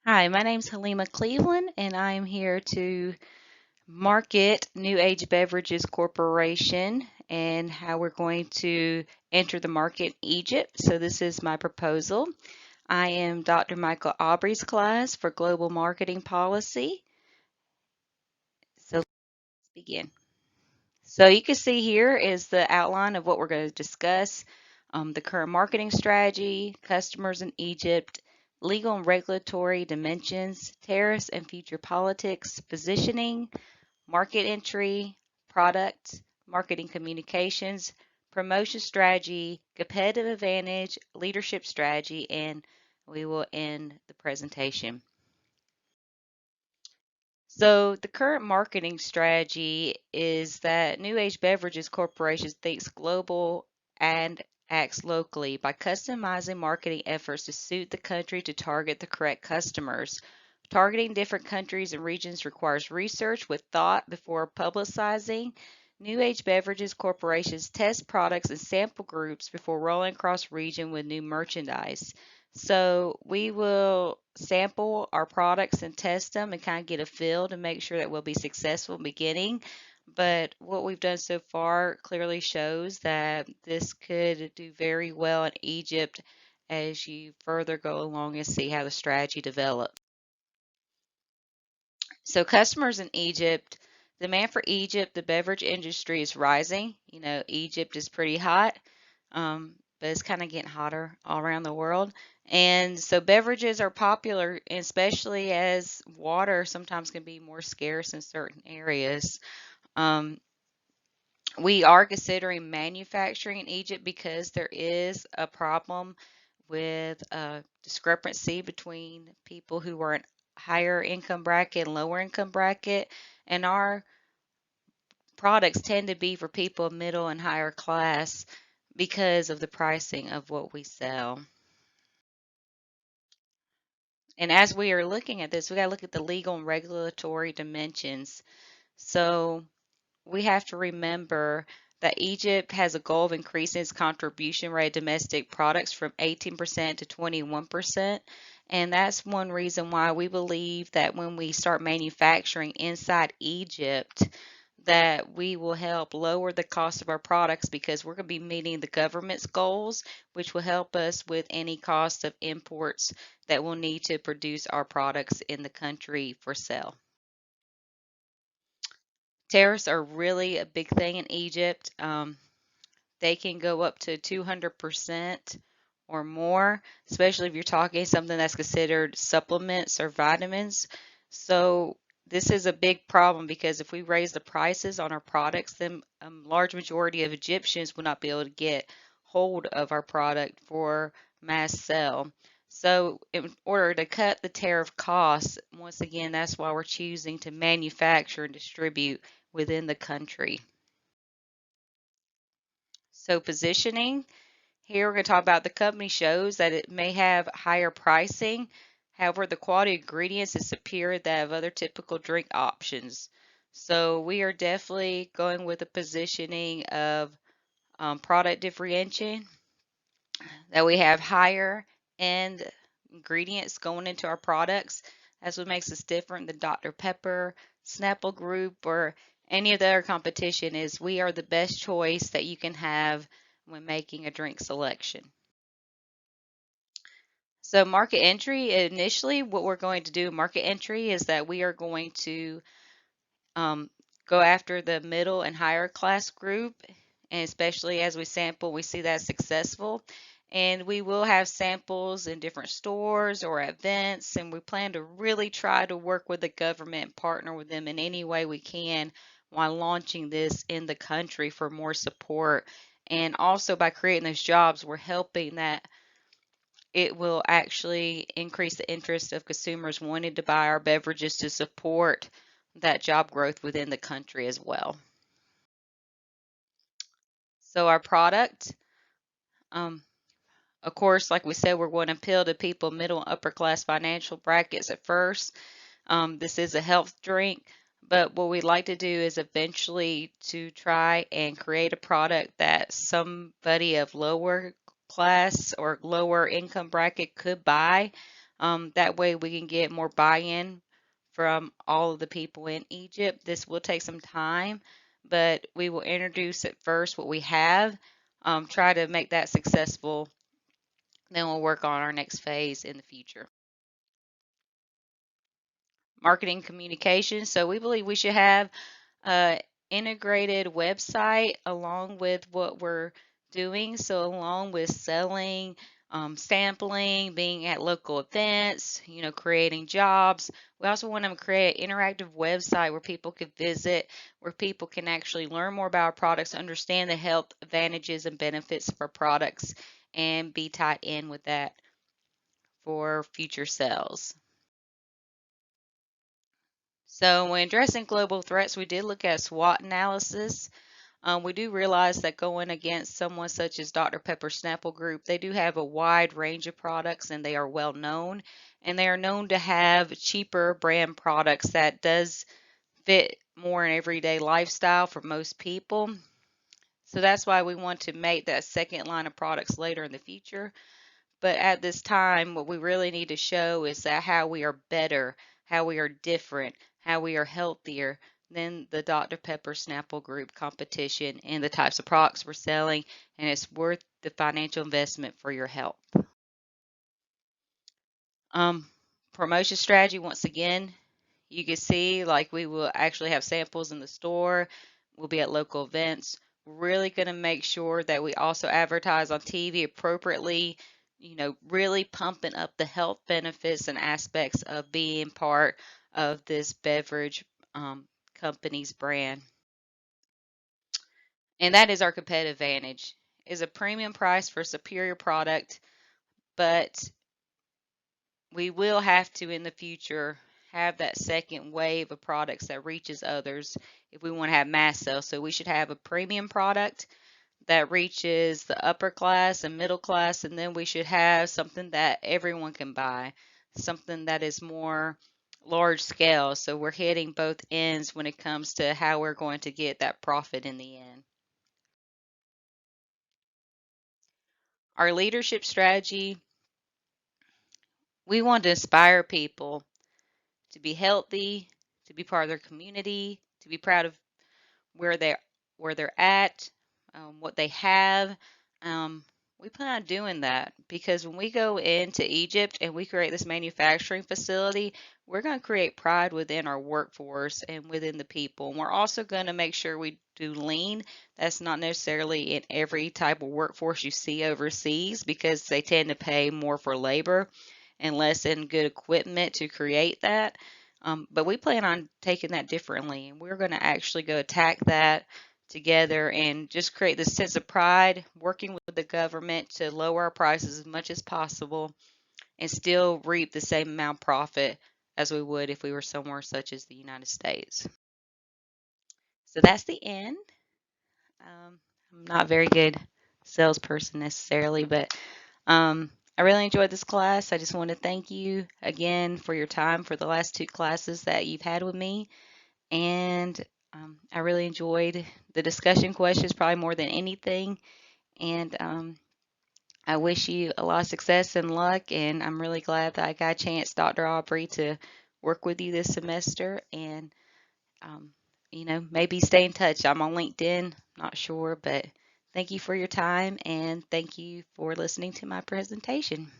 Hi, my name's Halima Cleveland, and I'm here to market New Age Beverages Corporation and how we're going to enter the market in Egypt. So, this is my proposal. I am Dr. Michael Aubrey's class for Global Marketing Policy. So, let's begin. So, you can see here is the outline of what we're going to discuss, the current marketing strategy, customers in Egypt, legal and regulatory dimensions, tariffs and future politics, positioning, market entry, product, marketing communications, promotion strategy, competitive advantage, leadership strategy, and we will end the presentation. So the current marketing strategy is that New Age Beverages Corporation thinks global and acts locally by customizing marketing efforts to suit the country to target the correct customers. Targeting different countries and regions requires research with thought before publicizing. New Age Beverages Corporations test products and sample groups before rolling across region with new merchandise. So we will sample our products and test them and kind of get a feel to make sure that we'll be successful in the beginning. But what we've done so far clearly shows that this could do very well in Egypt as you further go along and see how the strategy develops. So customers in Egypt, demand for Egypt, the beverage industry is rising. You know, Egypt is pretty hot, but it's kind of getting hotter all around the world. And so beverages are popular, especially as water sometimes can be more scarce in certain areas. Um, we are considering manufacturing in Egypt because there is a problem with a discrepancy between people who are in higher income bracket and lower income bracket, and our products tend to be for people middle and higher class because of the pricing of what we sell. And as we are looking at this, we got to look at the legal and regulatory dimensions. So we have to remember that Egypt has a goal of increasing its contribution rate of domestic products from 18% to 21%. And that's one reason why we believe that when we start manufacturing inside Egypt, that we will help lower the cost of our products because we're going to be meeting the government's goals, which will help us with any cost of imports that we'll need to produce our products in the country for sale. Tariffs are really a big thing in Egypt. They can go up to 200% or more, especially if you're talking something that's considered supplements or vitamins. So this is a big problem because if we raise the prices on our products, then a large majority of Egyptians will not be able to get hold of our product for mass sale. So in order to cut the tariff costs, once again, that's why we're choosing to manufacture and distribute within the country. So positioning, here we're going to talk about the company shows that it may have higher pricing. However, the quality of ingredients is superior to that of other typical drink options. So we are definitely going with the positioning of product differentiation, that we have higher end ingredients going into our products. That's what makes us different than Dr. Pepper, Snapple Group, or any of the other competition is we are the best choice that you can have when making a drink selection. So market entry, initially what we're going to do in market entry is that we are going to um, go after the middle and higher class group, and especially as we sample, we see that successful. And we will have samples in different stores or events, and we plan to really try to work with the government and partner with them in any way we can while launching this in the country for more support. And also by creating those jobs, we're helping that it will actually increase the interest of consumers wanting to buy our beverages to support that job growth within the country as well. So our product, um, of course, like we said, we're going to appeal to people middle and upper class financial brackets at first. This is a health drink, but what we'd like to do is eventually to try and create a product that somebody of lower class or lower income bracket could buy. That way we can get more buy-in from all of the people in Egypt. This will take some time, but we will introduce at first what we have, try to make that successful, then we'll work on our next phase in the future. Marketing communication. So we believe we should have an integrated website along with what we're doing. So along with selling, sampling, being at local events, creating jobs. We also want to create an interactive website where people could visit, where people can actually learn more about our products, understand the health advantages and benefits of our products, and be tied in with that for future sales. So when addressing global threats, we did look at SWOT analysis. We do realize that going against someone such as Dr. Pepper Snapple Group, they do have a wide range of products and they are well known. And they are known to have cheaper brand products that does fit more in everyday lifestyle for most people. So that's why we want to make that second line of products later in the future. But at this time, what we really need to show is that how we are better, how we are different, how we are healthier than the Dr. Pepper Snapple Group competition and the types of products we're selling, and it's worth the financial investment for your health. Um, Promotion strategy, once again, you can see like we will actually have samples in the store. We'll be at local events. We're really going to make sure that we also advertise on TV appropriately, really pumping up the health benefits and aspects of being part of this beverage company's brand. And that is our competitive advantage, is a premium price for a superior product, but we will have to in the future have that second wave of products that reaches others if we want to have mass sales. So we should have a premium product that reaches the upper class and middle class, and then we should have something that everyone can buy, something that is more large scale. So we're hitting both ends when it comes to how we're going to get that profit in the end. Our leadership strategy, we want to inspire people to be healthy, to be part of their community, to be proud of where they where they're at, what they have. Um, we plan on doing that because when we go into Egypt and we create this manufacturing facility, we're going to create pride within our workforce and within the people. And we're also going to make sure we do lean. That's not necessarily in every type of workforce you see overseas because they tend to pay more for labor and less in good equipment to create that. But we plan on taking that differently, and we're going to actually go attack that together and just create this sense of pride, working with the government to lower our prices as much as possible and still reap the same amount of profit as we would if we were somewhere such as the United States. So that's the end. I'm not a very good salesperson necessarily, but I really enjoyed this class. I just want to thank you again for your time for the last two classes that you've had with me. And I really enjoyed the discussion questions probably more than anything. And I wish you a lot of success and luck. And I'm really glad that I got a chance, Dr. Aubrey, to work with you this semester. And, maybe stay in touch. I'm on LinkedIn, not sure, but thank you for your time and thank you for listening to my presentation.